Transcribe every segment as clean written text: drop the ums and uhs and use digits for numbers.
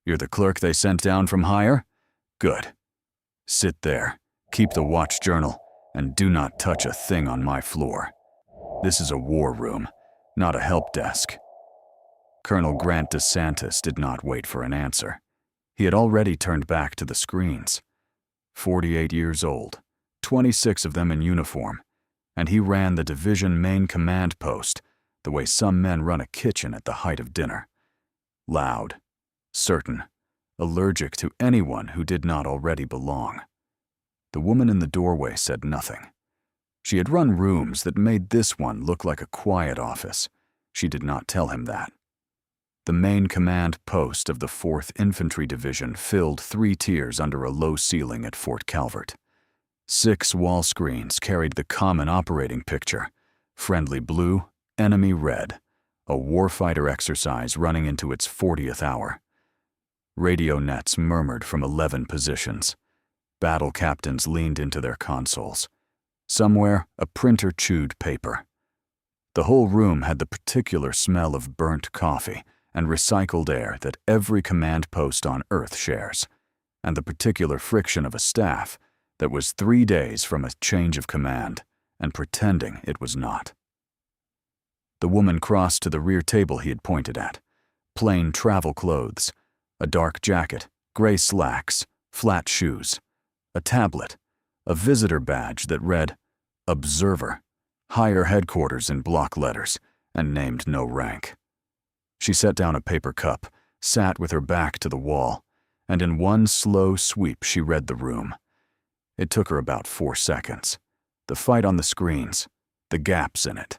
You're the clerk they sent down from higher? Good. Sit there, keep the watch journal, and do not touch a thing on my floor. This is a war room, not a help desk. Colonel Grant DeSantis did not wait for an answer. He had already turned back to the screens. 48 years old, 26 of them in uniform, and he ran the division main command post the way some men run a kitchen at the height of dinner. Loud, certain, allergic to anyone who did not already belong. The woman in the doorway said nothing. She had run rooms that made this one look like a quiet office. She did not tell him that. The main command post of the 4th Infantry Division filled 3 tiers under a low ceiling at Fort Calvert. 6 wall screens carried the common operating picture: friendly blue, enemy red, a warfighter exercise running into its 40th hour. Radio nets murmured from 11 positions. Battle captains leaned into their consoles. Somewhere, a printer chewed paper. The whole room had the particular smell of burnt coffee and recycled air that every command post on Earth shares, and the particular friction of a staff that was 3 days from a change of command and pretending it was not. The woman crossed to the rear table he had pointed at. Plain travel clothes, a dark jacket, gray slacks, flat shoes, a tablet, a visitor badge that read, Observer, Higher Headquarters in block letters, and named no rank. She set down a paper cup, sat with her back to the wall, and in one slow sweep she read the room. It took her about 4 seconds. The fight on the screens, the gaps in it.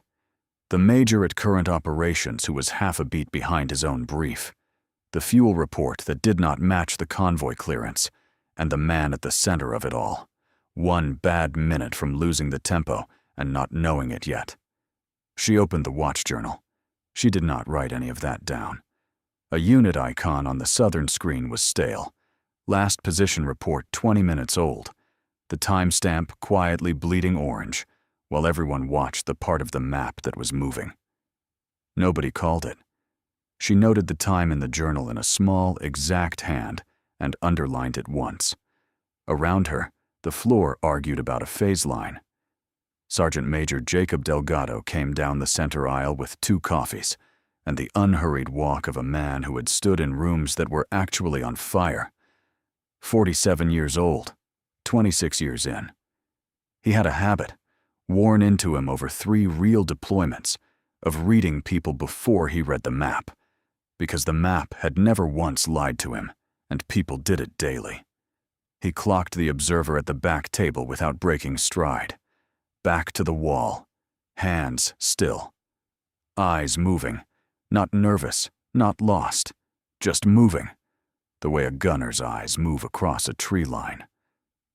The major at current operations who was half a beat behind his own brief. The fuel report that did not match the convoy clearance, and the man at the center of it all. 1 bad minute from losing the tempo and not knowing it yet. She opened the watch journal. She did not write any of that down. A unit icon on the southern screen was stale. Last position report 20 minutes old. The timestamp quietly bleeding orange, while everyone watched the part of the map that was moving. Nobody called it. She noted the time in the journal in a small, exact hand and underlined it once. Around her, the floor argued about a phase line. Sergeant Major Jacob Delgado came down the center aisle with 2 coffees and the unhurried walk of a man who had stood in rooms that were actually on fire. 47 years old, 26 years in. He had a habit, worn into him over 3 real deployments, of reading people before he read the map, because the map had never once lied to him, and people did it daily. He clocked the observer at the back table without breaking stride. Back to the wall, hands still. Eyes moving, not nervous, not lost, just moving, the way a gunner's eyes move across a tree line.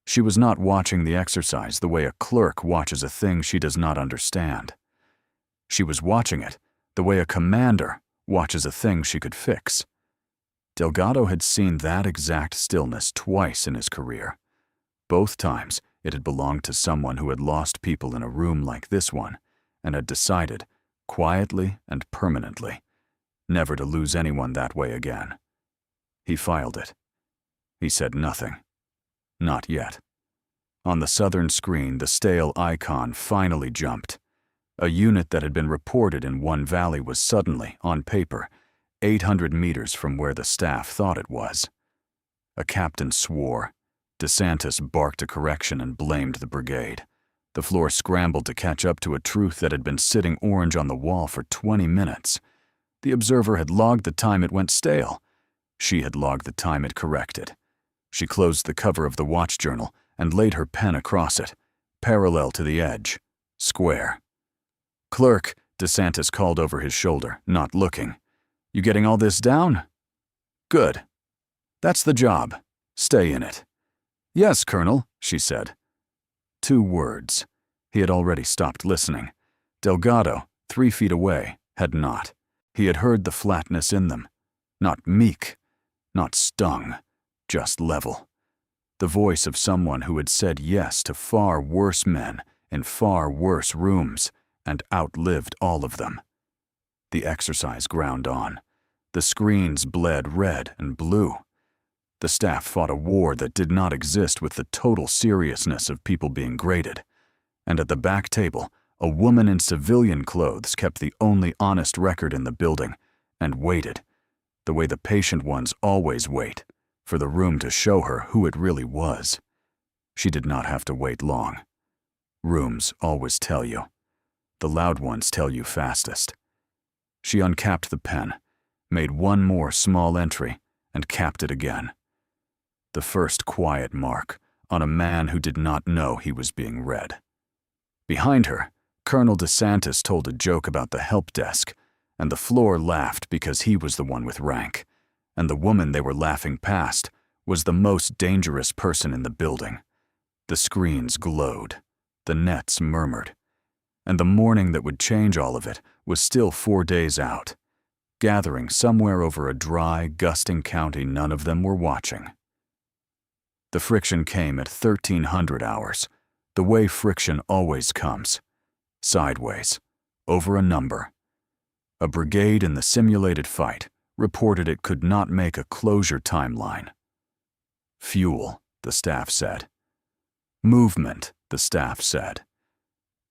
She was not watching the exercise the way a clerk watches a thing she does not understand. She was watching it the way a commander watches a thing she could fix. Delgado had seen that exact stillness twice in his career. Both times, it had belonged to someone who had lost people in a room like this one and had decided, quietly and permanently, never to lose anyone that way again. He filed it. He said nothing. Not yet. On the southern screen, the stale icon finally jumped. A unit that had been reported in one valley was suddenly, on paper, 800 meters from where the staff thought it was. A captain swore. DeSantis barked a correction and blamed the brigade. The floor scrambled to catch up to a truth that had been sitting orange on the wall for 20 minutes. The observer had logged the time it went stale. She had logged the time it corrected. She closed the cover of the watch journal and laid her pen across it, parallel to the edge, square. Clerk, DeSantis called over his shoulder, not looking. You getting all this down? Good. That's the job. Stay in it. Yes, Colonel, she said. 2 words. He had already stopped listening. Delgado, 3 feet away, had not. He had heard the flatness in them. Not meek, not stung, just level. The voice of someone who had said yes to far worse men in far worse rooms and outlived all of them. The exercise ground on. The screens bled red and blue. The staff fought a war that did not exist with the total seriousness of people being graded. And at the back table, a woman in civilian clothes kept the only honest record in the building and waited, the way the patient ones always wait, for the room to show her who it really was. She did not have to wait long. Rooms always tell you. The loud ones tell you fastest. She uncapped the pen, made one more small entry, and capped it again. The first quiet mark on a man who did not know he was being read. Behind her, Colonel DeSantis told a joke about the help desk, and the floor laughed because he was the one with rank, and the woman they were laughing past was the most dangerous person in the building. The screens glowed, the nets murmured, and the morning that would change all of it was still 4 days out, gathering somewhere over a dry, gusting county none of them were watching. The friction came at 1300 hours, the way friction always comes, sideways, over a number. A brigade in the simulated fight reported it could not make a closure timeline. Fuel, the staff said. Movement, the staff said.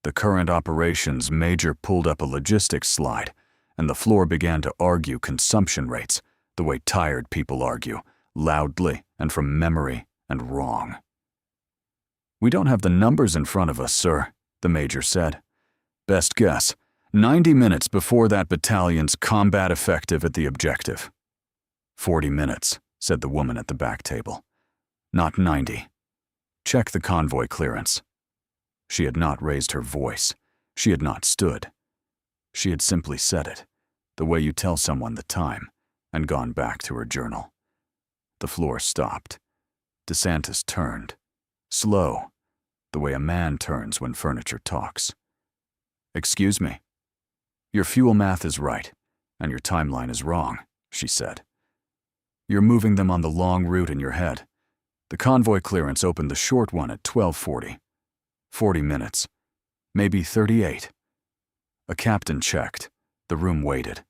The current operations major pulled up a logistics slide, and the floor began to argue consumption rates, the way tired people argue, loudly and from memory and wrong. "We don't have the numbers in front of us, sir," the major said. "Best guess, 90 minutes before that battalion's combat effective at the objective." 40 minutes, said the woman at the back table. "Not 90. Check the convoy clearance." She had not raised her voice. She had not stood. She had simply said it, the way you tell someone the time, and gone back to her journal. The floor stopped. DeSantis turned, slow, the way a man turns when furniture talks. "Excuse me. Your fuel math is right, and your timeline is wrong," she said. "You're moving them on the long route in your head. The convoy clearance opened the short one at 12:40. 40 minutes. Maybe 38. A captain checked. The room waited.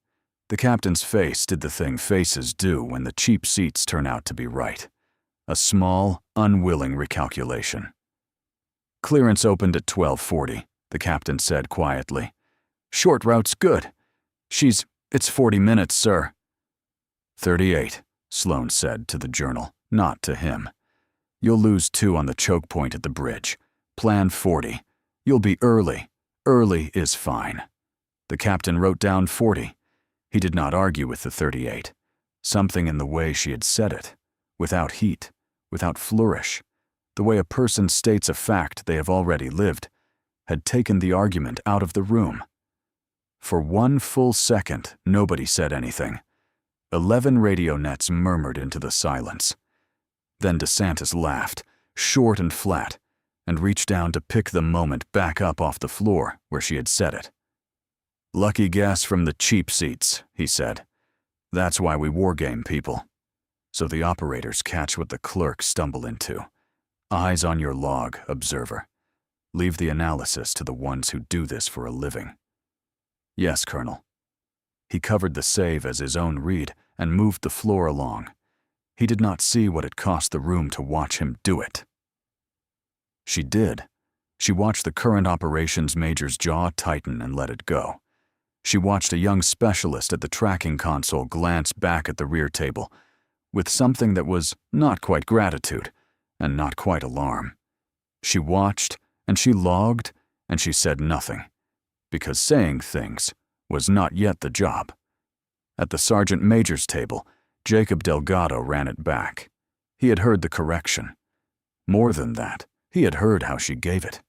The captain's face did the thing faces do when the cheap seats turn out to be right. A small, unwilling recalculation. "Clearance opened at 12:40, the captain said quietly. "Short route's good. It's 40 minutes, sir." 38, Sloan said to the journal, not to him. "You'll lose 2 on the choke point at the bridge. Plan 40. You'll be early. Early is fine." The captain wrote down 40. He did not argue with the 38. Something in the way she had said it, without heat, without flourish, the way a person states a fact they have already lived, had taken the argument out of the room. For 1 full second, nobody said anything. 11 radio nets murmured into the silence. Then DeSantis laughed, short and flat, and reached down to pick the moment back up off the floor where she had said it. "Lucky guess from the cheap seats," he said. "That's why we wargame people. So the operators catch what the clerks stumble into. Eyes on your log, observer. Leave the analysis to the ones who do this for a living." "Yes, Colonel." He covered the save as his own read and moved the floor along. He did not see what it cost the room to watch him do it. She did. She watched the current operations major's jaw tighten and let it go. She watched a young specialist at the tracking console glance back at the rear table, with something that was not quite gratitude and not quite alarm. She watched, and she logged, and she said nothing, because saying things was not yet the job. At the sergeant major's table, Jacob Delgado ran it back. He had heard the correction. More than that, he had heard how she gave it.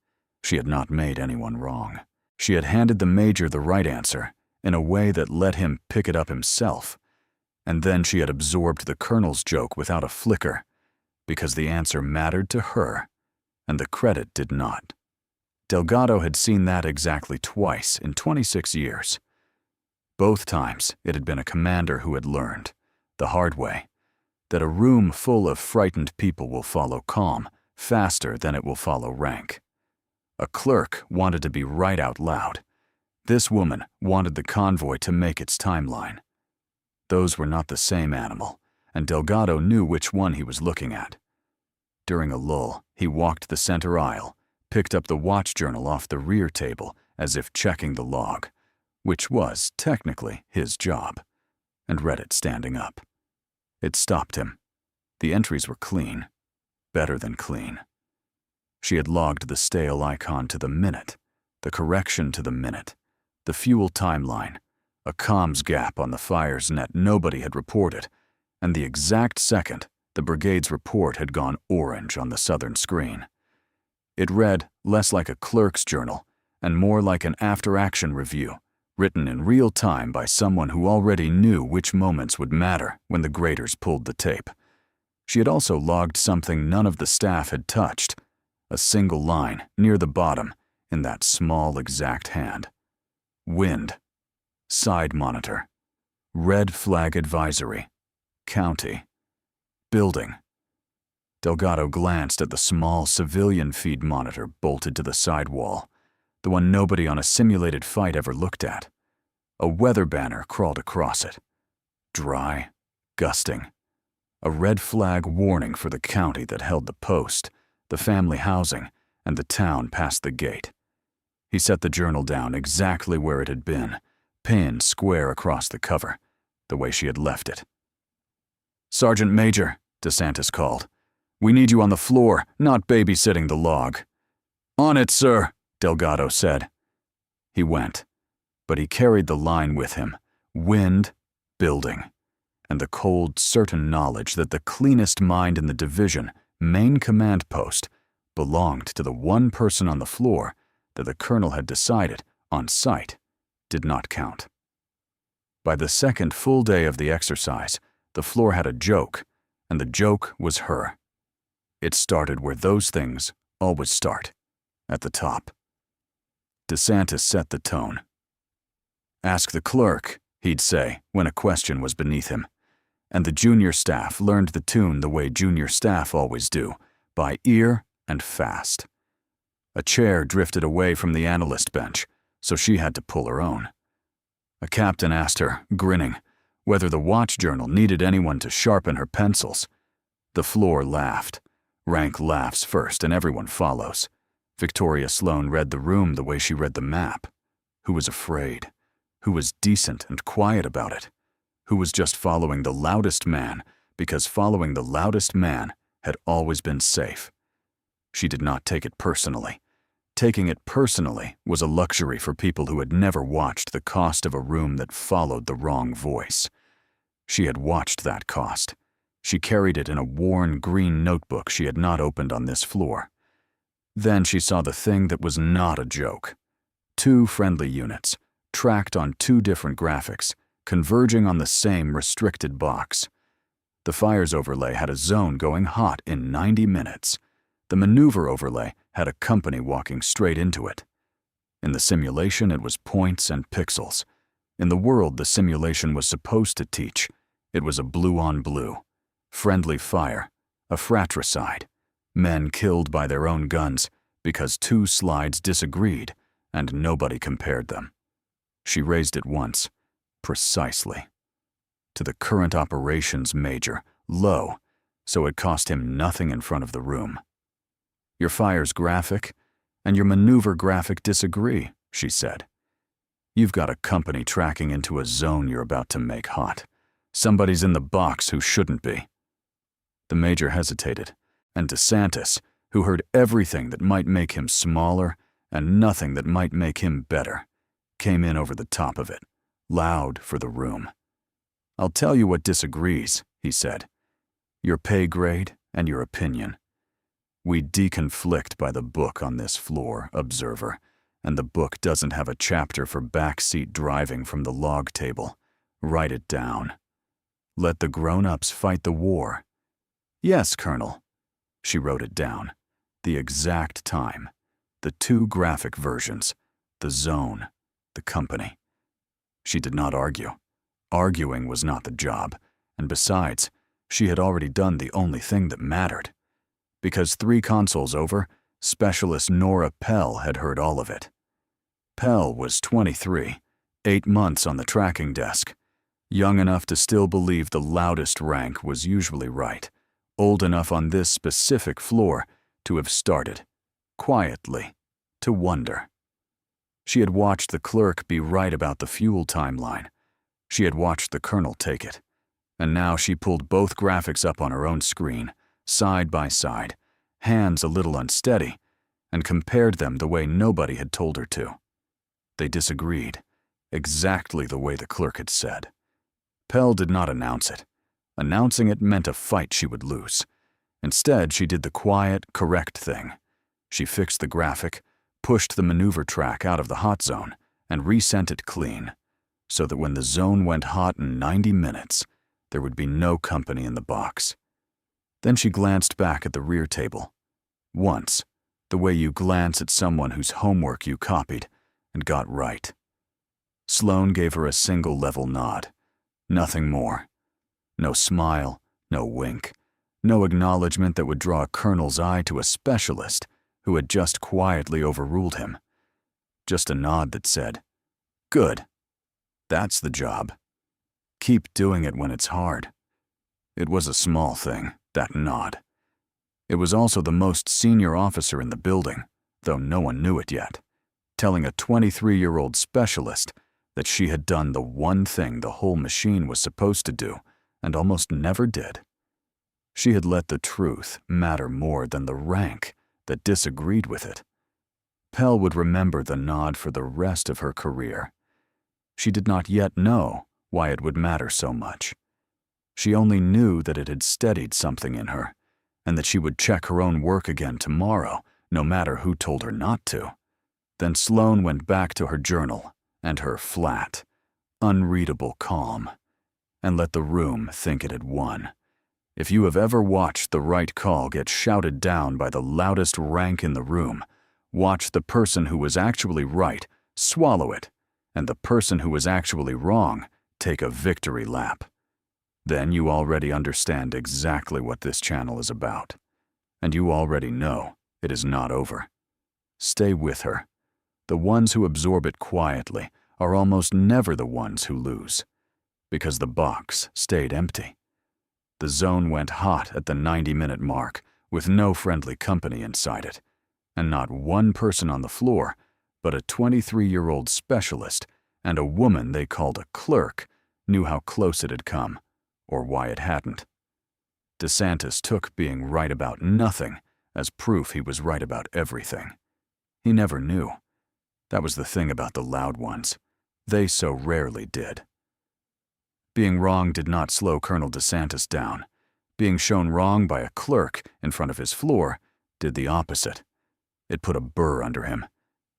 She had not made anyone wrong. She had handed the major the right answer in a way that let him pick it up himself. And then she had absorbed the colonel's joke without a flicker, because the answer mattered to her, and the credit did not. Delgado had seen that exactly twice in 26 years. Both times it had been a commander who had learned, the hard way, that a room full of frightened people will follow calm faster than it will follow rank. A clerk wanted to be right out loud. This woman wanted the convoy to make its timeline. Those were not the same animal, and Delgado knew which one he was looking at. During a lull, he walked the center aisle, picked up the watch journal off the rear table as if checking the log, which was technically his job, and read it standing up. It stopped him. The entries were clean, better than clean. She had logged the stale icon to the minute, the correction to the minute, the fuel timeline, a comms gap on the fire's net nobody had reported, and the exact second the brigade's report had gone orange on the southern screen. It read less like a clerk's journal and more like an after-action review, written in real time by someone who already knew which moments would matter when the graders pulled the tape. She had also logged something none of the staff had touched, a single line near the bottom in that small exact hand. Wind. Side monitor. Red flag advisory. County. Building. Delgado glanced at the small civilian feed monitor bolted to the side wall, the one nobody on a simulated fight ever looked at. A weather banner crawled across it. Dry, gusting. A red flag warning for the county that held the post, the family housing, and the town past the gate. He set the journal down exactly where it had been, pinned square across the cover, the way she had left it. "Sergeant Major," DeSantis called. "We need you on the floor, not babysitting the log." "On it, sir," Delgado said. He went, but he carried the line with him, wind, building, and the cold, certain knowledge that the cleanest mind in the division, main command post, belonged to the one person on the floor that the colonel had decided, on sight, did not count. By the second full day of the exercise, the floor had a joke, and the joke was her. It started where those things always start, at the top. DeSantis set the tone. "Ask the clerk," he'd say when a question was beneath him, and the junior staff learned the tune the way junior staff always do, by ear and fast. A chair drifted away from the analyst bench, so she had to pull her own. A captain asked her, grinning, whether the watch journal needed anyone to sharpen her pencils. The floor laughed. Rank laughs first and everyone follows. Victoria Sloan read the room the way she read the map. Who was afraid? Who was decent and quiet about it? Who was just following the loudest man because following the loudest man had always been safe? She did not take it personally. Taking it personally was a luxury for people who had never watched the cost of a room that followed the wrong voice. She had watched that cost. She carried it in a worn green notebook she had not opened on this floor. Then she saw the thing that was not a joke. 2 friendly units, tracked on 2 different graphics, converging on the same restricted box. The fires overlay had a zone going hot in 90 minutes. The maneuver overlay had a company walking straight into it. In the simulation, it was points and pixels. In the world the simulation was supposed to teach, it was a blue-on-blue. Friendly fire, a fratricide, men killed by their own guns because 2 slides disagreed and nobody compared them. She raised it once, precisely. To the current operations major, low, so it cost him nothing in front of the room. "Your fire's graphic, and your maneuver graphic disagree," she said. "You've got a company tracking into a zone you're about to make hot. Somebody's in the box who shouldn't be." The major hesitated, and DeSantis, who heard everything that might make him smaller and nothing that might make him better, came in over the top of it, loud for the room. "I'll tell you what disagrees," he said. "Your pay grade and your opinion. We deconflict by the book on this floor, observer, and the book doesn't have a chapter for backseat driving from the log table. Write it down. Let the grown-ups fight the war." "Yes, Colonel." She wrote it down. The exact time. The 2 graphic versions. The zone. The company. She did not argue. Arguing was not the job, and besides, she had already done the only thing that mattered. Because 3 consoles over, Specialist Nora Pell had heard all of it. Pell was 23, 8 months on the tracking desk. Young enough to still believe the loudest rank was usually right, old enough on this specific floor to have started, quietly, to wonder. She had watched the clerk be right about the fuel timeline. She had watched the colonel take it. And now she pulled both graphics up on her own screen, side by side, hands a little unsteady, and compared them the way nobody had told her to. They disagreed, exactly the way the clerk had said. Pell did not announce it. Announcing it meant a fight she would lose. Instead, she did the quiet, correct thing. She fixed the graphic, pushed the maneuver track out of the hot zone, and resent it clean, so that when the zone went hot in 90 minutes, there would be no company in the box. Then she glanced back at the rear table. Once, the way you glance at someone whose homework you copied and got right. Sloane gave her a single level nod. Nothing more. No smile, no wink, no acknowledgement that would draw a colonel's eye to a specialist who had just quietly overruled him. Just a nod that said, "Good. That's the job. Keep doing it when it's hard." It was a small thing, that nod. It was also the most senior officer in the building, though no one knew it yet, telling a 23-year-old specialist that she had done the one thing the whole machine was supposed to do and almost never did. She had let the truth matter more than the rank that disagreed with it. Pell would remember the nod for the rest of her career. She did not yet know why it would matter so much. She only knew that it had steadied something in her, and that she would check her own work again tomorrow, no matter who told her not to. Then Sloane went back to her journal and her flat, unreadable calm, and let the room think it had won. If you have ever watched the right call get shouted down by the loudest rank in the room, watch the person who was actually right swallow it, and the person who was actually wrong take a victory lap. Then you already understand exactly what this channel is about. And you already know it is not over. Stay with her. The ones who absorb it quietly are almost never the ones who lose, because the box stayed empty. The zone went hot at the 90-minute mark, with no friendly company inside it, and not one person on the floor, but a 23-year-old specialist and a woman they called a clerk knew how close it had come, or why it hadn't. DeSantis took being right about nothing as proof he was right about everything. He never knew. That was the thing about the loud ones. They so rarely did. Being wrong did not slow Colonel DeSantis down. Being shown wrong by a clerk in front of his floor did the opposite. It put a burr under him,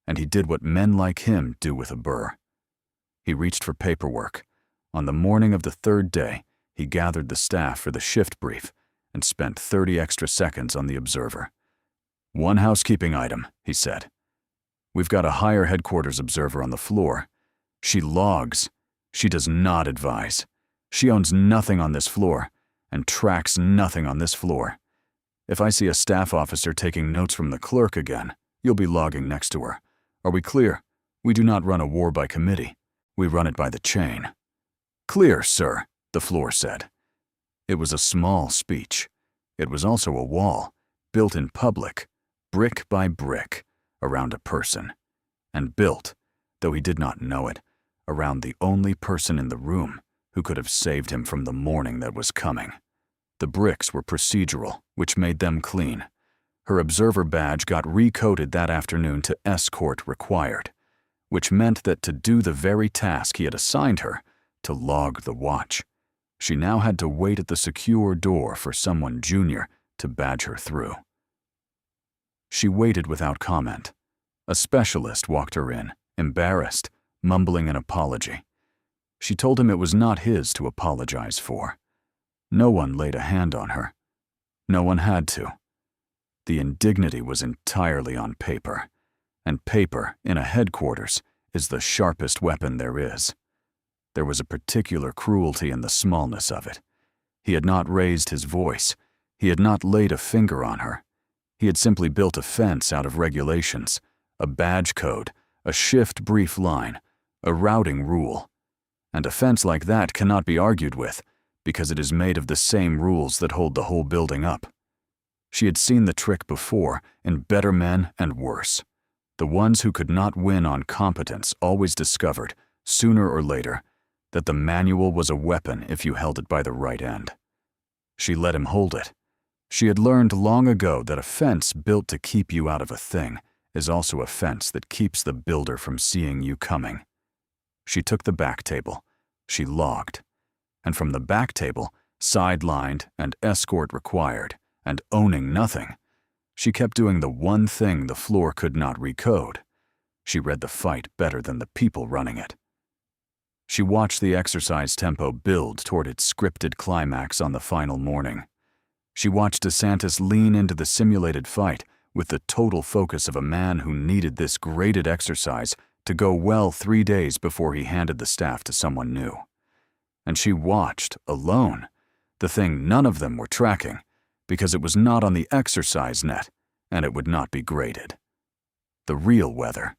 and he did what men like him do with a burr. He reached for paperwork. On the morning of the third day, he gathered the staff for the shift brief and spent 30 extra seconds on the observer. "One housekeeping item," he said. "We've got a higher headquarters observer on the floor. She logs. She does not advise. She owns nothing on this floor and tracks nothing on this floor. If I see a staff officer taking notes from the clerk again, you'll be logging next to her. Are we clear? We do not run a war by committee. We run it by the chain." "Clear, sir," the floor said. It was a small speech. It was also a wall, built in public, brick by brick, around a person, and built, though he did not know it, around the only person in the room who could have saved him from the morning that was coming. The bricks were procedural, which made them clean. Her observer badge got recoded that afternoon to escort required, which meant that to do the very task he had assigned her, to log the watch, she now had to wait at the secure door for someone junior to badge her through. She waited without comment. A specialist walked her in, embarrassed, mumbling an apology. She told him it was not his to apologize for. No one laid a hand on her. No one had to. The indignity was entirely on paper, and paper in a headquarters is the sharpest weapon there is. There was a particular cruelty in the smallness of it. He had not raised his voice. He had not laid a finger on her. He had simply built a fence out of regulations, a badge code, a shift brief line, a routing rule. and a fence like that cannot be argued with, because it is made of the same rules that hold the whole building up. She had seen the trick before in better men and worse. The ones who could not win on competence always discovered, sooner or later, that the manual was a weapon if you held it by the right end. She let him hold it. She had learned long ago that a fence built to keep you out of a thing is also a fence that keeps the builder from seeing you coming. She took the back table. She logged. And from the back table, sidelined and escort required, and owning nothing, she kept doing the one thing the floor could not recode. She read the fight better than the people running it. She watched the exercise tempo build toward its scripted climax on the final morning. She watched DeSantis lean into the simulated fight with the total focus of a man who needed this graded exercise to go well 3 days before he handed the staff to someone new. And she watched, alone, the thing none of them were tracking, because it was not on the exercise net, and it would not be graded. The real weather.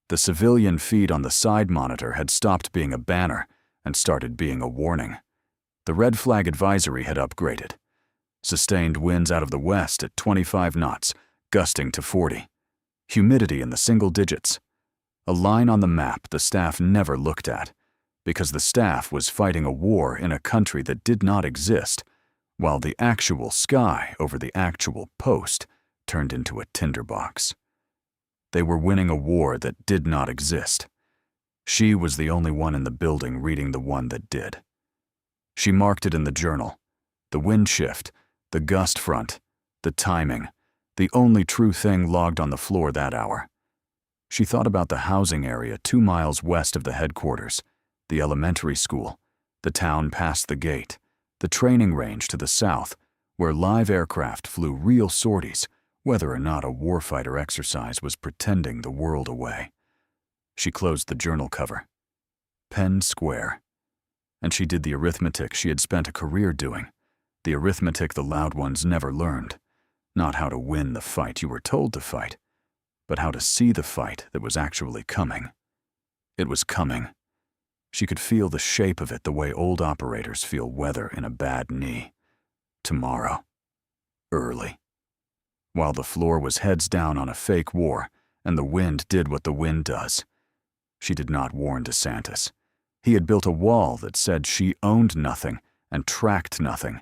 The civilian feed on the side monitor had stopped being a banner and started being a warning. The red flag advisory had upgraded. Sustained winds out of the west at 25 knots, gusting to 40. Humidity in the single digits. A line on the map the staff never looked at, because the staff was fighting a war in a country that did not exist, while the actual sky over the actual post turned into a tinderbox. They were winning a war that did not exist. She was the only one in the building reading the one that did. She marked it in the journal. The wind shift, the gust front, the timing, the only true thing logged on the floor that hour. She thought about the housing area 2 miles west of the headquarters, the elementary school, the town past the gate, the training range to the south, where live aircraft flew real sorties, whether or not a warfighter exercise was pretending the world away. She closed the journal cover. Pen square. And she did the arithmetic she had spent a career doing, the arithmetic the loud ones never learned. Not how to win the fight you were told to fight, but how to see the fight that was actually coming. It was coming. She could feel the shape of it the way old operators feel weather in a bad knee. Tomorrow. Early. While the floor was heads down on a fake war, and the wind did what the wind does. She did not warn DeSantis. He had built a wall that said she owned nothing and tracked nothing,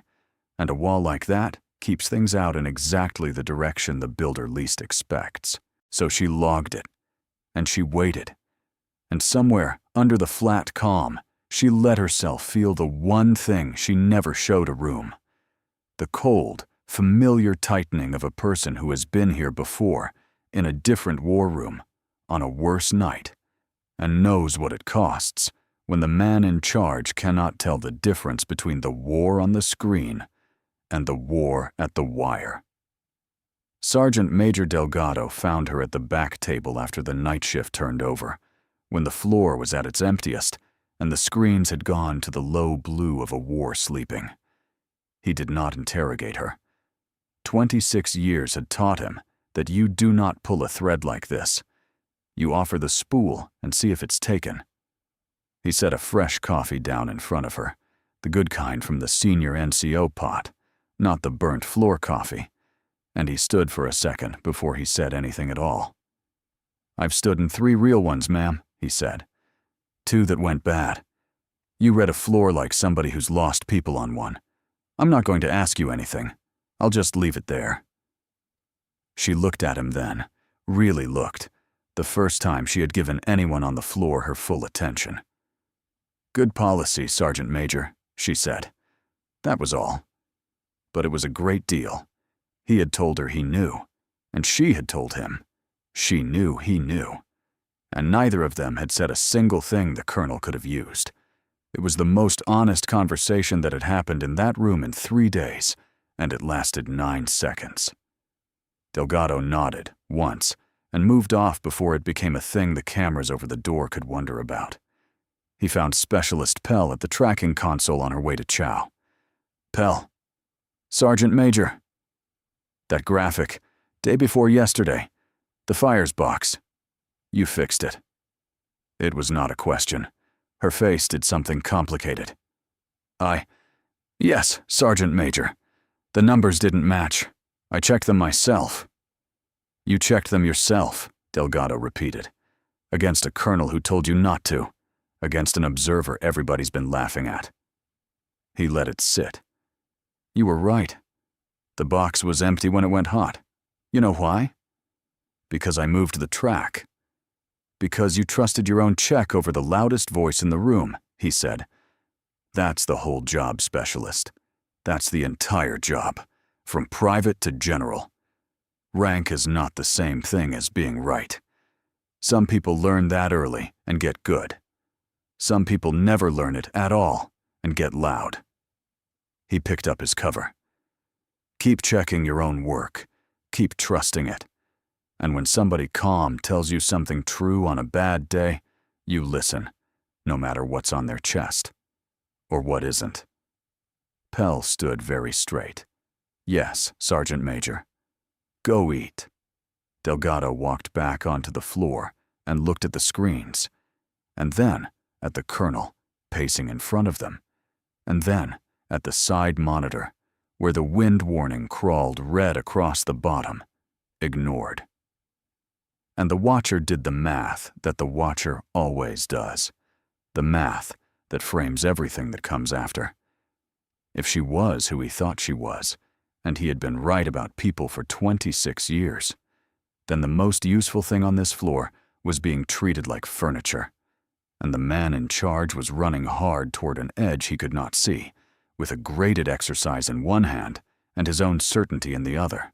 and a wall like that keeps things out in exactly the direction the builder least expects. So she logged it, and she waited. And somewhere, under the flat calm, she let herself feel the one thing she never showed a room. The cold, familiar tightening of a person who has been here before, in a different war room, on a worse night, and knows what it costs when the man in charge cannot tell the difference between the war on the screen and the war at the wire. Sergeant Major Delgado found her at the back table after the night shift turned over, when the floor was at its emptiest and the screens had gone to the low blue of a war sleeping. He did not interrogate her. 26 years had taught him that you do not pull a thread like this. You offer the spool and see if it's taken. He set a fresh coffee down in front of her, the good kind from the senior NCO pot, not the burnt floor coffee, and he stood for a second before he said anything at all. "I've stood in 3 real ones, ma'am," he said. 2 that went bad. You read a floor like somebody who's lost people on one. I'm not going to ask you anything. I'll just leave it there. She looked at him then, really looked, the first time she had given anyone on the floor her full attention. "Good policy, Sergeant Major," she said. That was all. But it was a great deal. He had told her he knew, and she had told him. She knew he knew. And neither of them had said a single thing the colonel could have used. It was the most honest conversation that had happened in that room in 3 days, and it lasted 9 seconds. Delgado nodded, once, and moved off before it became a thing the cameras over the door could wonder about. He found Specialist Pell at the tracking console on her way to chow. "Pell. Sergeant Major. That graphic, day before yesterday. The fires box. You fixed it." It was not a question. Her face did something complicated. Yes, Sergeant Major. The numbers didn't match. I checked them myself. You checked them yourself, Delgado repeated. Against a colonel who told you not to. Against an observer everybody's been laughing at. He let it sit. You were right. The box was empty when it went hot. You know why? Because I moved the track. Because you trusted your own check over the loudest voice in the room, he said. That's the whole job, Specialist. That's the entire job, from private to general. Rank is not the same thing as being right. Some people learn that early and get good. Some people never learn it at all and get loud. He picked up his cover. Keep checking your own work. Keep trusting it. And when somebody calm tells you something true on a bad day, you listen, no matter what's on their chest. Or what isn't. Pell stood very straight. Yes, Sergeant Major. Go eat. Delgado walked back onto the floor and looked at the screens, and then at the colonel pacing in front of them, and then at the side monitor where the wind warning crawled red across the bottom, ignored. And the watcher did the math that the watcher always does, the math that frames everything that comes after. If she was who he thought she was, and he had been right about people for 26 years, then the most useful thing on this floor was being treated like furniture, and the man in charge was running hard toward an edge he could not see, with a graded exercise in one hand and his own certainty in the other.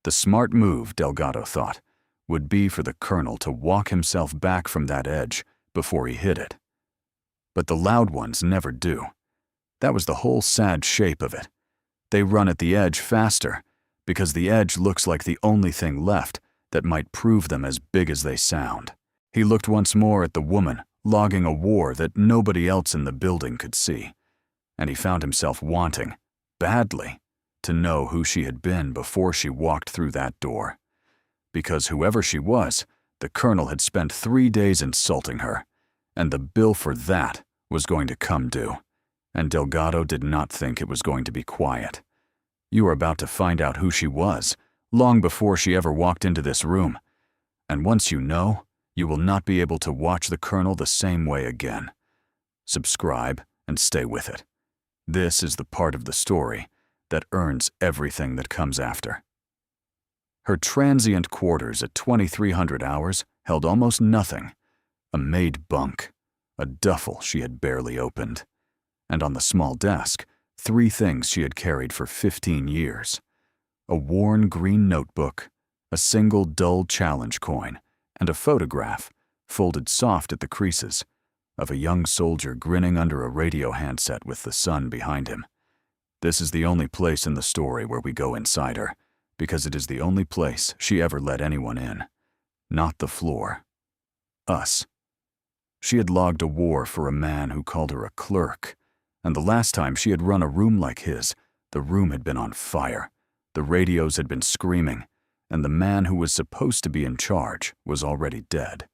The smart move, Delgado thought, would be for the colonel to walk himself back from that edge before he hit it. But the loud ones never do. That was the whole sad shape of it. They run at the edge faster, because the edge looks like the only thing left that might prove them as big as they sound. He looked once more at the woman logging a war that nobody else in the building could see, and he found himself wanting, badly, to know who she had been before she walked through that door. Because whoever she was, the colonel had spent 3 days insulting her, and the bill for that was going to come due, and Delgado did not think it was going to be quiet. You were about to find out who she was, long before she ever walked into this room, and once you know, you will not be able to watch the colonel the same way again. Subscribe and stay with it. This is the part of the story that earns everything that comes after. Her transient quarters at 2300 hours held almost nothing. A made bunk, a duffel she had barely opened, and on the small desk, 3 things she had carried for 15 years. A worn green notebook, a single dull challenge coin, and a photograph, folded soft at the creases, of a young soldier grinning under a radio handset with the sun behind him. This is the only place in the story where we go inside her, because it is the only place she ever let anyone in. Not the floor. Us. She had logged a war for a man who called her a clerk, and the last time she had run a room like his, the room had been on fire, the radios had been screaming, and the man who was supposed to be in charge was already dead.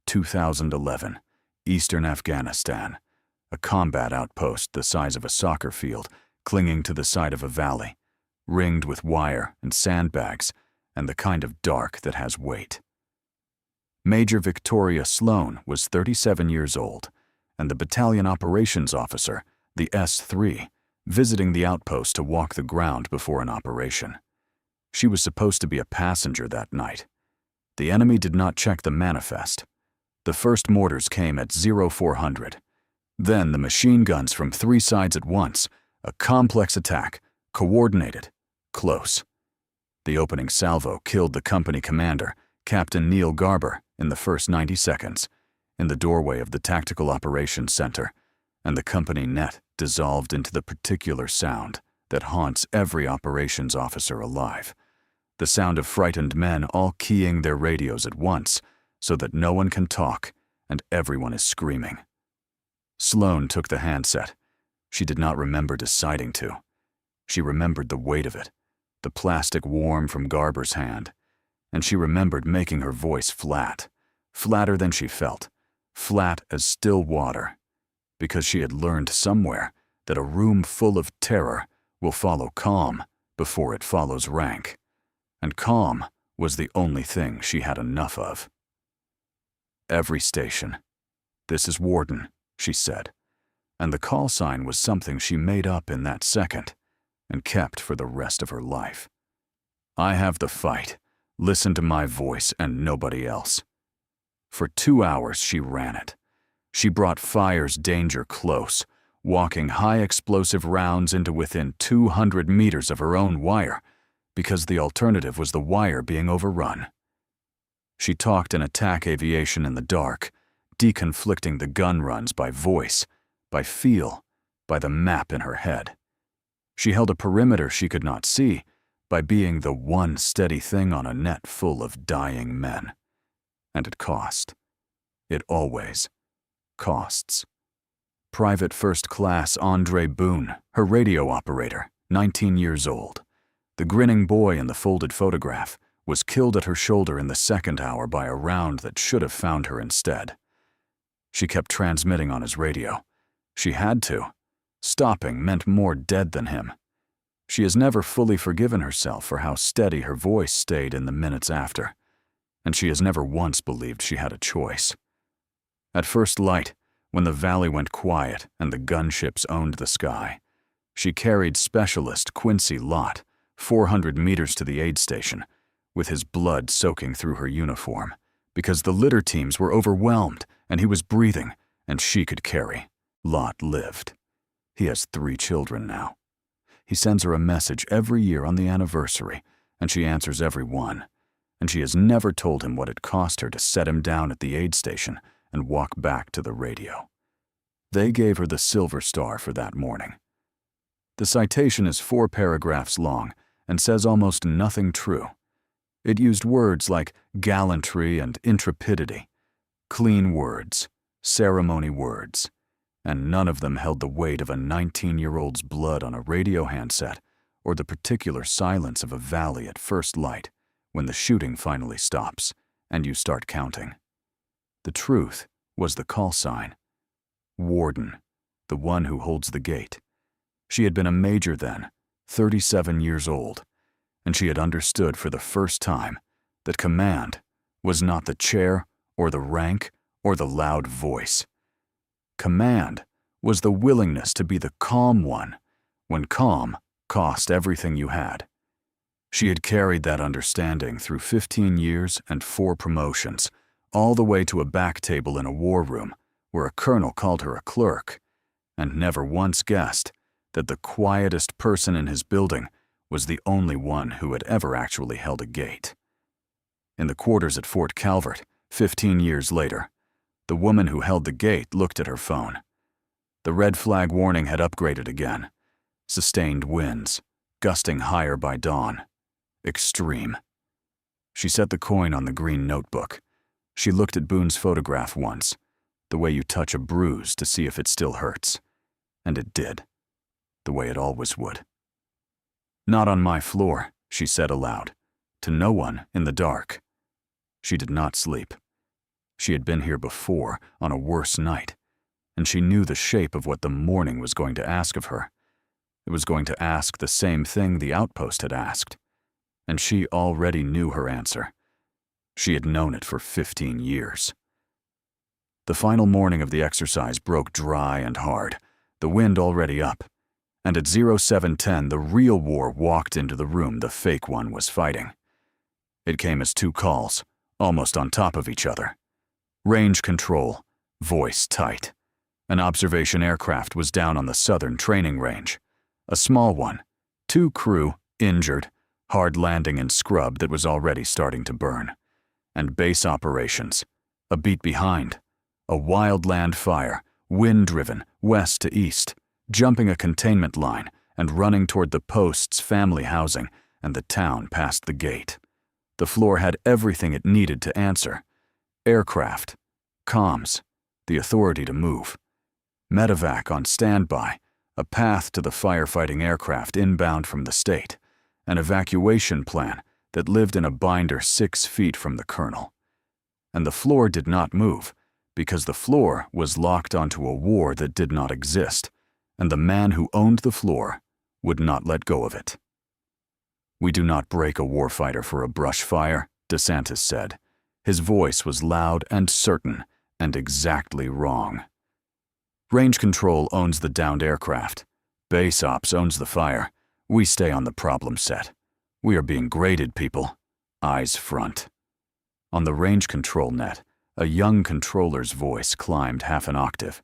2011, Eastern Afghanistan, a combat outpost the size of a soccer field, clinging to the side of a valley, ringed with wire and sandbags, and the kind of dark that has weight. Major Victoria Sloan was 37 years old, and the battalion operations officer, the S3, visiting the outpost to walk the ground before an operation. She was supposed to be a passenger that night. The enemy did not check the manifest. The first mortars came at 0400. Then the machine guns from 3 sides at once, a complex attack, coordinated, close. The opening salvo killed the company commander, Captain Neil Garber, in the first 90 seconds, in the doorway of the Tactical Operations Center, and the company net dissolved into the particular sound that haunts every operations officer alive. The sound of frightened men all keying their radios at once so that no one can talk and everyone is screaming. Sloan took the handset. She did not remember deciding to. She remembered the weight of it, the plastic warm from Garber's hand, and she remembered making her voice flat, flatter than she felt, flat as still water, because she had learned somewhere that a room full of terror will follow calm before it follows rank, and calm was the only thing she had enough of. Every station. "This is Warden," she said, and the call sign was something she made up in that second and kept for the rest of her life. "I have the fight. Listen to my voice and nobody else." For 2 hours she ran it. She brought fire's danger close, walking high-explosive rounds into within 200 meters of her own wire, because the alternative was the wire being overrun. She talked in attack aviation in the dark, deconflicting the gun runs by voice, by feel, by the map in her head. She held a perimeter she could not see by being the one steady thing on a net full of dying men. And it cost. It always costs. Private First Class Andre Boone, her radio operator, 19 years old, the grinning boy in the folded photograph, was killed at her shoulder in the second hour by a round that should have found her instead. She kept transmitting on his radio. She had to. Stopping meant more dead than him. She has never fully forgiven herself for how steady her voice stayed in the minutes after, and she has never once believed she had a choice. At first light, when the valley went quiet and the gunships owned the sky, she carried Specialist Quincy Lott 400 meters to the aid station, with his blood soaking through her uniform, because the litter teams were overwhelmed and he was breathing, and she could carry. Lott lived. He has 3 children now. He sends her a message every year on the anniversary, and she answers every one, and she has never told him what it cost her to set him down at the aid station and walk back to the radio. They gave her the Silver Star for that morning. The citation is 4 paragraphs long and says almost nothing true. It used words like gallantry and intrepidity, clean words, ceremony words, and none of them held the weight of a 19-year-old's blood on a radio handset or the particular silence of a valley at first light when the shooting finally stops and you start counting. The truth was the call sign. Warden, the one who holds the gate. She had been a major then, 37 years old, and she had understood for the first time that command was not the chair or the rank or the loud voice. Command was the willingness to be the calm one when calm cost everything you had. She had carried that understanding through 15 years and 4 promotions, all the way to a back table in a war room where a colonel called her a clerk, and never once guessed that the quietest person in his building was the only one who had ever actually held a gate. In the quarters at Fort Calvert, 15 years later, the woman who held the gate looked at her phone. The red flag warning had upgraded again. Sustained winds, gusting higher by dawn. Extreme. She set the coin on the green notebook. She looked at Boone's photograph once, the way you touch a bruise to see if it still hurts. And it did, the way it always would. "Not on my floor," she said aloud, to no one in the dark. She did not sleep. She had been here before, on a worse night, and she knew the shape of what the morning was going to ask of her. It was going to ask the same thing the outpost had asked, and she already knew her answer. She had known it for 15 years. The final morning of the exercise broke dry and hard, the wind already up, and at 0710 the real war walked into the room the fake one was fighting. It came as 2 calls, almost on top of each other. Range control, voice tight. An observation aircraft was down on the southern training range. A small one, 2 crew, injured, hard landing in scrub that was already starting to burn. And base operations, a beat behind. A wildland fire, wind-driven, west to east, jumping a containment line and running toward the post's family housing and the town past the gate. The floor had everything it needed to answer. Aircraft, comms, the authority to move. Medevac on standby, a path to the firefighting aircraft inbound from the state, an evacuation plan that lived in a binder 6 feet from the colonel. And the floor did not move, because the floor was locked onto a war that did not exist, and the man who owned the floor would not let go of it. "We do not break a warfighter for a brush fire," DeSantis said. His voice was loud and certain, and exactly wrong. "Range Control owns the downed aircraft. Base Ops owns the fire. We stay on the problem set. We are being graded, people. Eyes front." On the Range Control net, a young controller's voice climbed half an octave.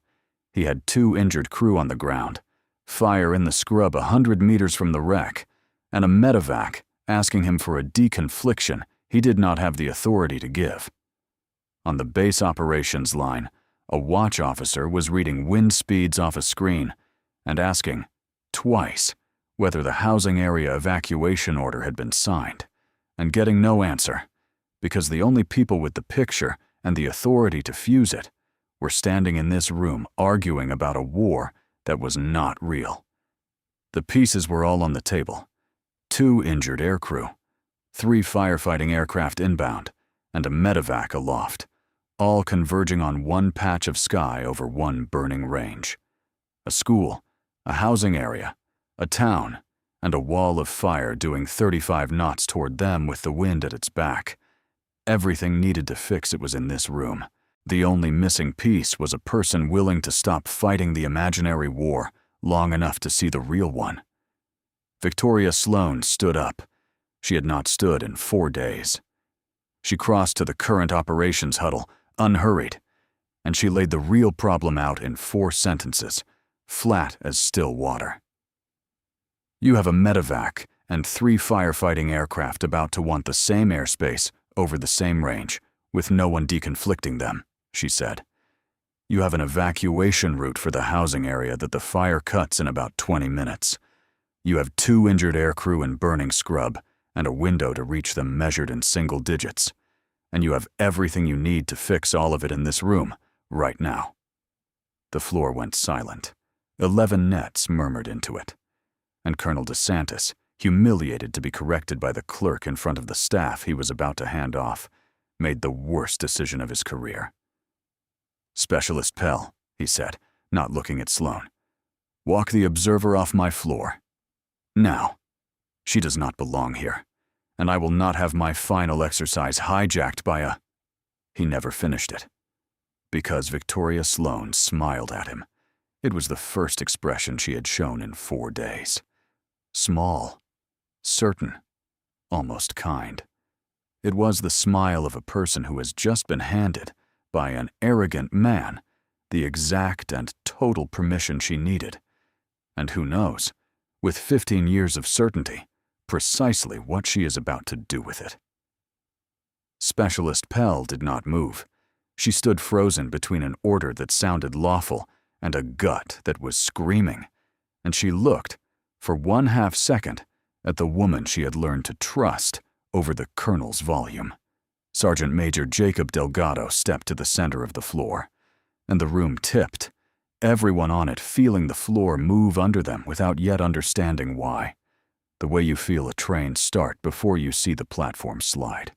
He had 2 injured crew on the ground, fire in the scrub 100 meters from the wreck, and a medevac asking him for a deconfliction he did not have the authority to give. On the base operations line, a watch officer was reading wind speeds off a screen and asking, twice, whether the housing area evacuation order had been signed, and getting no answer, because the only people with the picture and the authority to fuse it were standing in this room arguing about a war that was not real. The pieces were all on the table. 2 injured aircrew, 3 firefighting aircraft inbound, and a medevac aloft, all converging on one patch of sky over one burning range. A school, a housing area, a town, and a wall of fire doing 35 knots toward them with the wind at its back. Everything needed to fix it was in this room. The only missing piece was a person willing to stop fighting the imaginary war long enough to see the real one. Victoria Sloan stood up. She had not stood in 4 days. She crossed to the current operations huddle, unhurried, and she laid the real problem out in 4 sentences, flat as still water. "You have a medevac and 3 firefighting aircraft about to want the same airspace over the same range, with no one deconflicting them," she said. "You have an evacuation route for the housing area that the fire cuts in about 20 minutes. You have 2 injured aircrew in burning scrub and a window to reach them measured in single digits. And you have everything you need to fix all of it in this room, right now." The floor went silent. 11 nets murmured into it. And Colonel DeSantis, humiliated to be corrected by the clerk in front of the staff he was about to hand off, made the worst decision of his career. "Specialist Pell," he said, not looking at Sloan. "Walk the observer off my floor. Now. She does not belong here, and I will not have my final exercise hijacked by a—" He never finished it. Because Victoria Sloan smiled at him. It was the first expression she had shown in 4 days. Small, certain, almost kind. It was the smile of a person who has just been handed, by an arrogant man, the exact and total permission she needed. And who knows, with 15 years of certainty, precisely what she is about to do with it. Specialist Pell did not move. She stood frozen between an order that sounded lawful and a gut that was screaming, and she looked, for 1/2 second, at the woman she had learned to trust over the colonel's volume. Sergeant Major Jacob Delgado stepped to the center of the floor, and the room tipped, everyone on it feeling the floor move under them without yet understanding why, the way you feel a train start before you see the platform slide.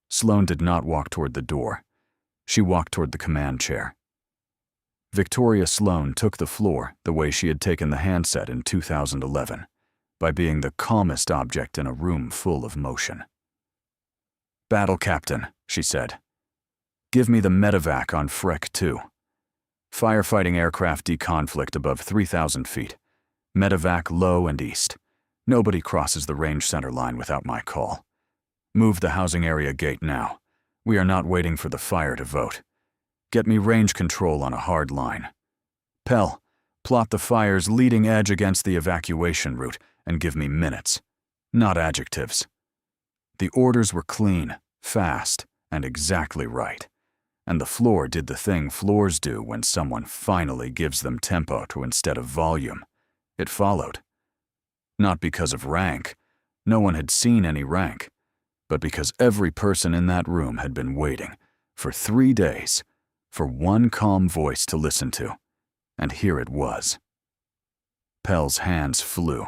Sloan did not walk toward the door. She walked toward the command chair. Victoria Sloan took the floor the way she had taken the handset in 2011, by being the calmest object in a room full of motion. "Battle Captain," she said. "Give me the medevac on Freck 2. Firefighting aircraft deconflict above 3,000 feet. Medevac low and east. Nobody crosses the range center line without my call. Move the housing area gate now. We are not waiting for the fire to vote. Get me range control on a hard line. Pell, plot the fire's leading edge against the evacuation route and give me minutes, not adjectives." The orders were clean, fast, and exactly right. And the floor did the thing floors do when someone finally gives them tempo to instead of volume. It followed. Not because of rank. No one had seen any rank. But because every person in that room had been waiting, for 3 days, for one calm voice to listen to. And here it was. Pell's hands flew.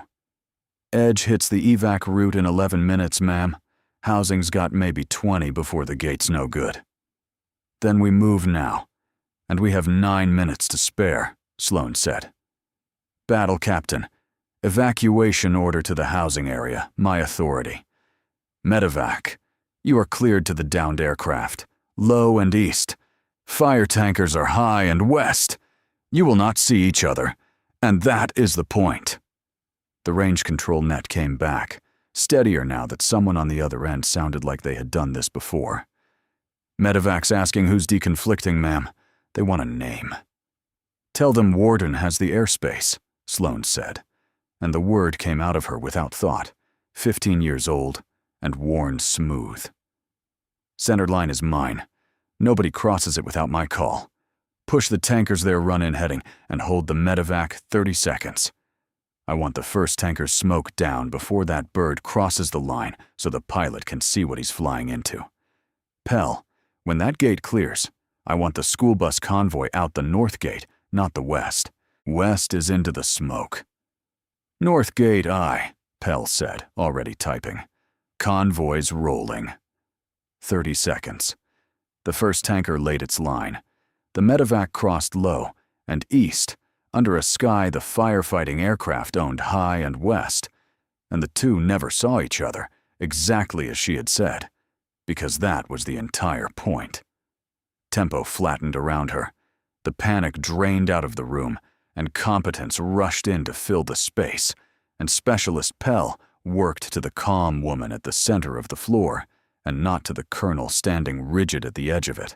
"Edge hits the evac route in 11 minutes, ma'am. Housing's got maybe 20 before the gate's no good." Then we move now. And we have 9 minutes to spare, Sloan said. Battle Captain, evacuation order to the housing area, my authority. Medevac, you are cleared to the downed aircraft, low and east. Fire tankers are high and west. You will not see each other, and that is the point. The range control net came back, steadier now that someone on the other end sounded like they had done this before. Medevac's asking who's deconflicting, ma'am. They want a name. Tell them Warden has the airspace, Sloan said, and the word came out of her without thought, 15 years old and worn smooth. Center line is mine. Nobody crosses it without my call. Push the tankers their run-in heading and hold the medevac 30 seconds. I want the first tanker's smoke down before that bird crosses the line so the pilot can see what he's flying into. Pell, when that gate clears, I want the school bus convoy out the north gate, not the west. West is into the smoke. North gate aye, Pell said, already typing. Convoys rolling. 30 seconds. The first tanker laid its line. The medevac crossed low and east, under a sky the firefighting aircraft owned high and west, and the two never saw each other, exactly as she had said, because that was the entire point. Tempo flattened around her. The panic drained out of the room, and competence rushed in to fill the space, and Specialist Pell worked to the calm woman at the center of the floor, and not to the colonel standing rigid at the edge of it.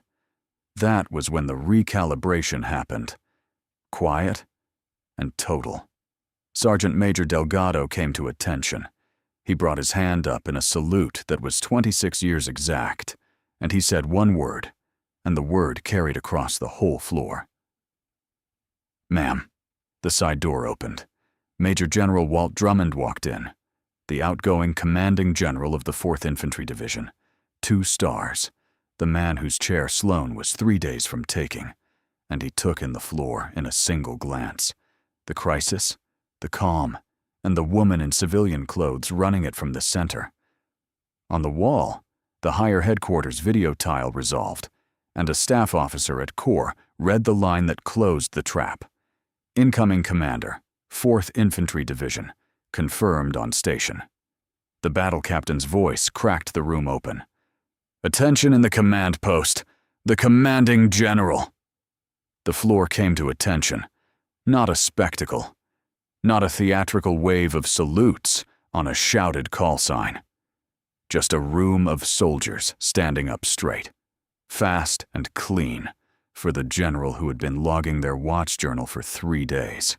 That was when the recalibration happened. Quiet and total. Sergeant Major Delgado came to attention. He brought his hand up in a salute that was 26 years exact, and he said one word, and the word carried across the whole floor. Ma'am. The side door opened. Major General Walt Drummond walked in, the outgoing commanding general of the 4th Infantry Division. 2 stars, the man whose chair Sloan was 3 days from taking, and he took in the floor in a single glance. The crisis, the calm, and the woman in civilian clothes running it from the center. On the wall, the higher headquarters video tile resolved, and a staff officer at Corps read the line that closed the trap. Incoming Commander, 4th Infantry Division, confirmed on station. The battle captain's voice cracked the room open. Attention in the command post. The commanding general. The floor came to attention. Not a spectacle. Not a theatrical wave of salutes on a shouted call sign. Just a room of soldiers standing up straight. Fast and clean for the general who had been logging their watch journal for 3 days.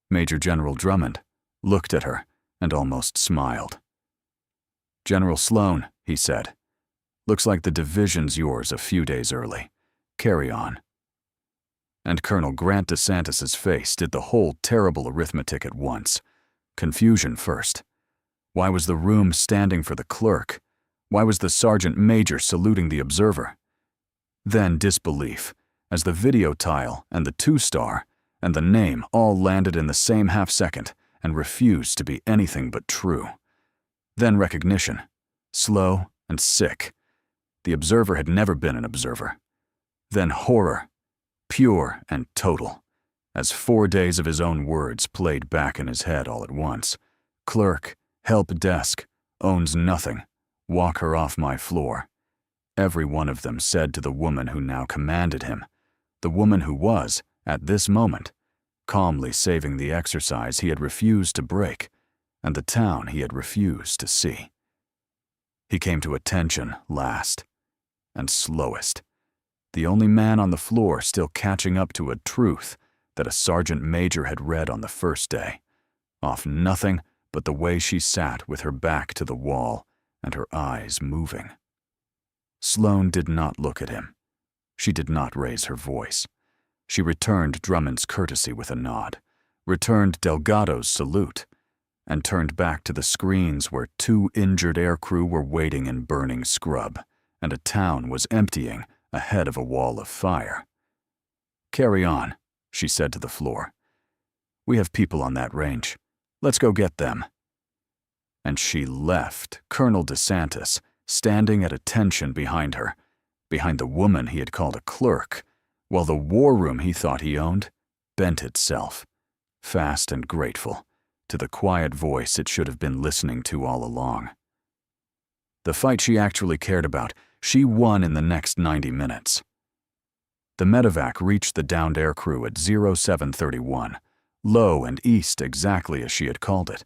Major General Drummond looked at her and almost smiled. General Sloan, he said, looks like the division's yours a few days early. Carry on. And Colonel Grant DeSantis' face did the whole terrible arithmetic at once. Confusion first. Why was the room standing for the clerk? Why was the sergeant major saluting the observer? Then disbelief, as the video tile and the 2-star and the name all landed in the same half-second and refused to be anything but true. Then recognition, slow and sick. The observer had never been an observer. Then horror, pure and total, as 4 days of his own words played back in his head all at once. Clerk, help desk, owns nothing, walk her off my floor. Every one of them said to the woman who now commanded him, the woman who was, at this moment, calmly saving the exercise he had refused to break, and the town he had refused to see. He came to attention last, and slowest, the only man on the floor still catching up to a truth that a sergeant major had read on the first day, off nothing but the way she sat with her back to the wall and her eyes moving. Sloan did not look at him. She did not raise her voice. She returned Drummond's courtesy with a nod, returned Delgado's salute, and turned back to the screens where 2 injured aircrew were waiting in burning scrub, and a town was emptying ahead of a wall of fire. Carry on, she said to the floor. We have people on that range. Let's go get them. And she left Colonel DeSantis standing at attention behind her, behind the woman he had called a clerk, while the war room he thought he owned bent itself, fast and grateful, to the quiet voice it should have been listening to all along. The fight she actually cared about, she won in the next 90 minutes. The medevac reached the downed aircrew at 0731, low and east exactly as she had called it,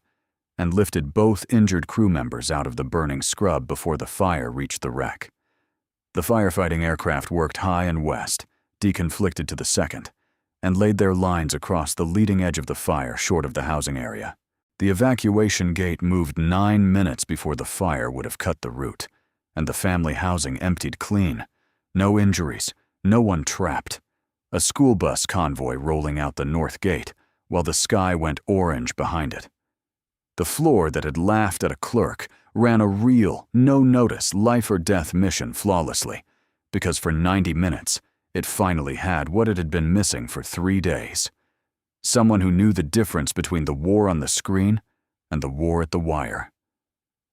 and lifted both injured crew members out of the burning scrub before the fire reached the wreck. The firefighting aircraft worked high and west, deconflicted to the second, and laid their lines across the leading edge of the fire short of the housing area. The evacuation gate moved 9 minutes before the fire would have cut the route, and the family housing emptied clean. No injuries, no one trapped. A school bus convoy rolling out the north gate, while the sky went orange behind it. The floor that had laughed at a clerk ran a real, no-notice, life-or-death mission flawlessly, because for 90 minutes, it finally had what it had been missing for 3 days. Someone who knew the difference between the war on the screen and the war at the wire.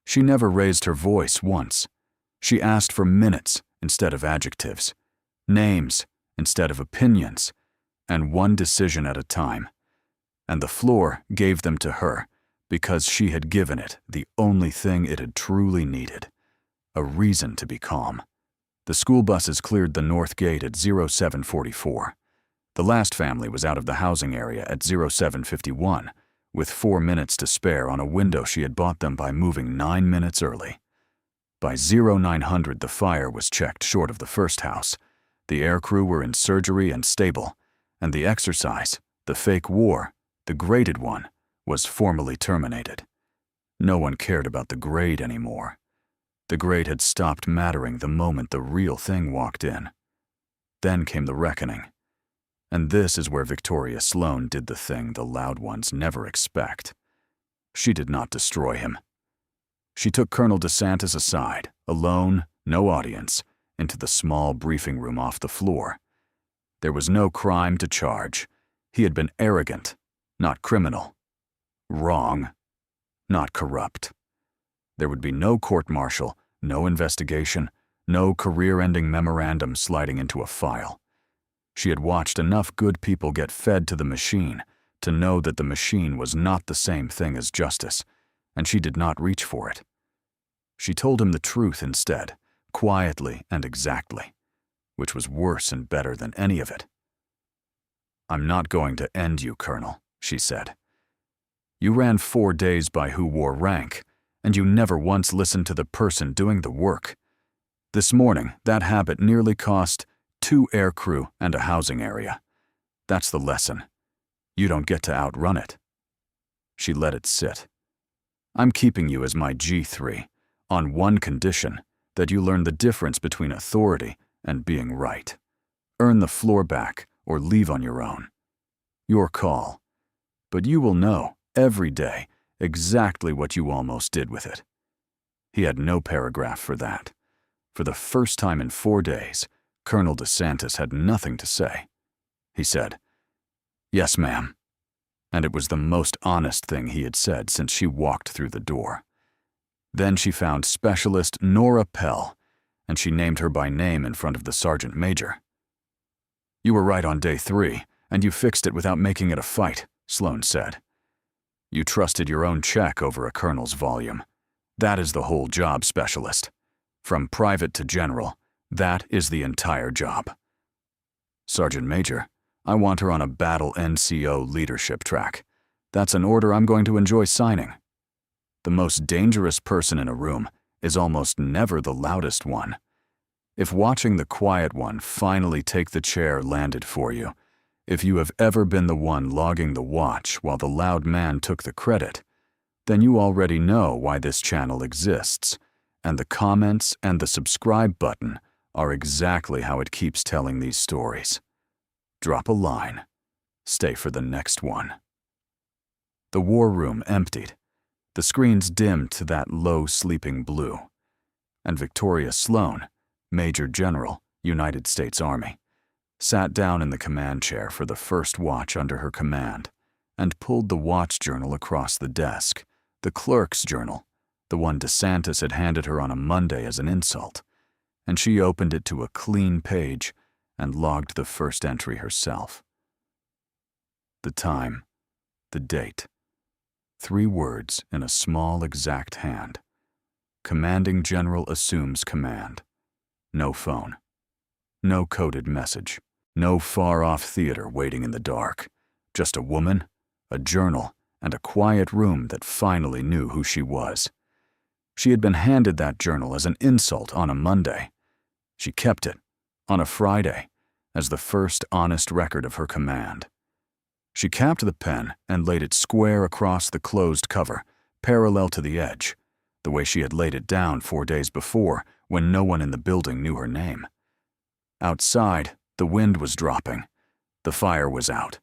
She never raised her voice once. She asked for minutes instead of adjectives, names instead of opinions, and one decision at a time. And the floor gave them to her because she had given it the only thing it had truly needed, a reason to be calm. The school buses cleared the north gate at 0744. The last family was out of the housing area at 0751, with 4 minutes to spare on a window she had bought them by moving 9 minutes early. By 0900 the fire was checked short of the first house. The aircrew were in surgery and stable, and the exercise, the fake war, the graded one, was formally terminated. No one cared about the grade anymore. The grade had stopped mattering the moment the real thing walked in. Then came the reckoning. And this is where Victoria Sloan did the thing the loud ones never expect. She did not destroy him. She took Colonel DeSantis aside, alone, no audience, into the small briefing room off the floor. There was no crime to charge. He had been arrogant, not criminal. Wrong, not corrupt. There would be no court-martial, no investigation, no career-ending memorandum sliding into a file. She had watched enough good people get fed to the machine to know that the machine was not the same thing as justice, and she did not reach for it. She told him the truth instead, quietly and exactly, which was worse and better than any of it. "I'm not going to end you, Colonel," she said. "You ran 4 days by who wore rank, and you never once listened to the person doing the work. This morning, that habit nearly cost 2 aircrew and a housing area. That's the lesson. You don't get to outrun it." She let it sit. "I'm keeping you as my G3, on one condition, that you learn the difference between authority and being right. Earn the floor back or leave on your own. Your call. But you will know, every day, exactly what you almost did with it." He had no paragraph for that. For the first time in 4 days, Colonel DeSantis had nothing to say. He said, "Yes, ma'am." And it was the most honest thing he had said since she walked through the door. Then she found Specialist Nora Pell, and she named her by name in front of the sergeant major. "You were right on day 3, and you fixed it without making it a fight," Sloan said. "You trusted your own check over a colonel's volume. That is the whole job, Specialist. From private to general, that is the entire job." "Sergeant Major, I want her on a battle NCO leadership track. That's an order I'm going to enjoy signing." The most dangerous person in a room is almost never the loudest one. If watching the quiet one finally take the chair landed for you, if you have ever been the one logging the watch while the loud man took the credit, then you already know why this channel exists, and the comments and the subscribe button are exactly how it keeps telling these stories. Drop a line. Stay for the next one. The war room emptied. The screens dimmed to that low sleeping blue. And Victoria Sloan, Major General, United States Army, sat down in the command chair for the first watch under her command and pulled the watch journal across the desk, the clerk's journal, the one DeSantis had handed her on a Monday as an insult, and she opened it to a clean page and logged the first entry herself. The time, the date, 3 words in a small, exact hand. Commanding General assumes command. No phone. No coded message. No far-off theater waiting in the dark. Just a woman, a journal, and a quiet room that finally knew who she was. She had been handed that journal as an insult on a Monday. She kept it, on a Friday, as the first honest record of her command. She capped the pen and laid it square across the closed cover, parallel to the edge, the way she had laid it down 4 days before when no one in the building knew her name. Outside, the wind was dropping. The fire was out.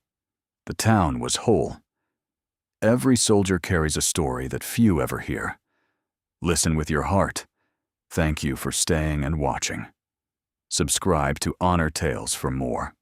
The town was whole. Every soldier carries a story that few ever hear. Listen with your heart. Thank you for staying and watching. Subscribe to Honor Tales for more.